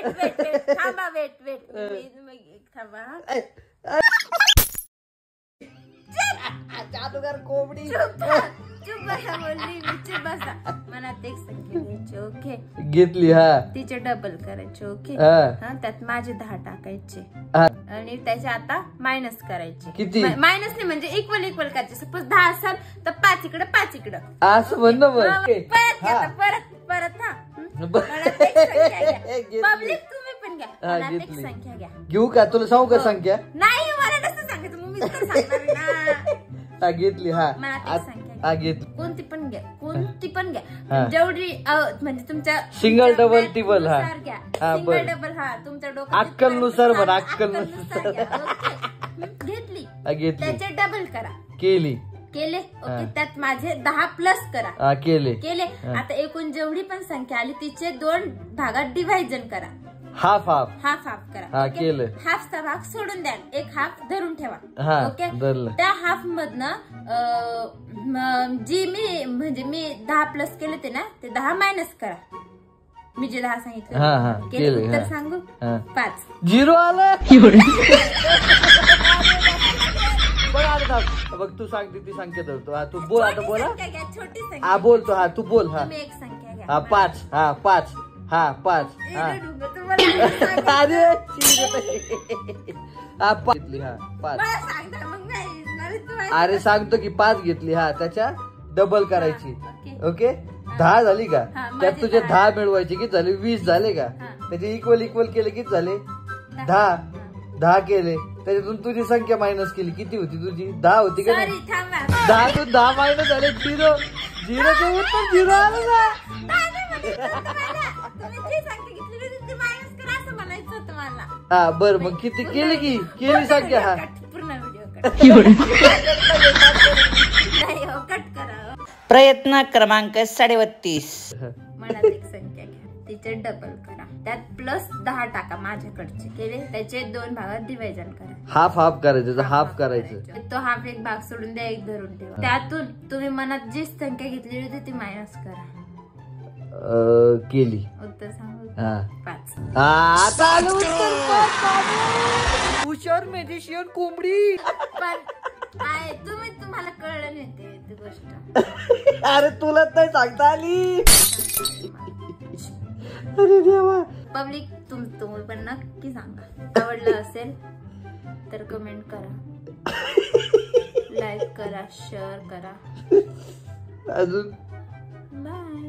Weight थांबा weight थांबा जादूगर कोंबडी चुप बसा बोलली मी चुप बसा. मनात एक संख्या घ्यायची ओके घेतली हा तिचे डबल करायचे ओके त्यात माझे 10 टाकायचे आणि त्याचे आता मायनस करायचे. किती मायनस नाही म्हणजे इक्वल करायचे. सपोज 10 असेल तर 5 इकडे 5 इकडे असं म्हणणं परत पब्लिक तुम्ही पण घ्या. मनात एक संख्या घ्या. घेऊ का तुला सांगू का संख्या नाही मला नसतं सांगायचं मग मी तर सांगणार ना. घेतली हा मनात एक संख्या घेतली कोणती पण घ्या जेवढी म्हणजे तुमच्या सिंगल डबल टिबल सिंगल डबल तुमच्या डोक्यात अक्कल नुसार म्हणा अक्कल नुसार घेतली त्याचे डबल करा. केले ओके त्यात माझे 10 प्लस करा. केले आता एकूण जेवढी पण संख्या आली तिचे 2 भागात डिव्हायजन करा. हाफ करा. केलं हाफचा भाग सोडून द्या. एक हाफ धरून ठेवा ओके. त्या हाफ मधनं जी मी 10 प्लस केले ते ना ते 10 मायनस करा. मी जे 10 सांगितलं केले उत्तर सांगू 5 0 आलं. बघ तू सांगते ती संख्या धरतो. तू बोल आता बोला छोटी संख्या बोलतो तू बोल एक संख्या घ्या 5 5 अरे घेतली 5 अरे सांगतो की 5 घेतली त्याच्या डबल करायची ओके. 10 झाली का त्यात तुझे 10 मिळवायचे किती झाले 20 झाले का. त्याचे इक्वल केले किती झाले 10 केले. त्याच्यातून तुझी संख्या मायनस केली किती होती तुझी 10 होती का 10 तून 10 मायनस झाले 0 चे उत्तर 0 आलं ना. बर मग किती केली संख्या पूर्ण व्हिडिओ कट करा. प्रयत्न क्रमांक 37 मनात एक संख्या घ्या तिचे डबल करा त्यात प्लस 10 टाका माझ्याकडचे केले त्याचे 2 भागात डिव्हायजन करा. हाफ करायचं हाफ करायचं तो हाफ एक भाग सोडून द्या एक धरून ठेवा. त्यातून तुम्ही मनात जी संख्या घेतलेली होती ती मायनस करा. केली उत्तर सांगू 5 हुशार मॅजिशियन कोंबडी. तुम्हाला कळलं नाही ती गोष्ट. अरे तुला नाही सांगता आली. अरे देवा. पब्लिक तुम्ही पण नक्की सांगा आवडलं असेल तर कमेंट करा लाईक करा शेअर करा अजून बाय.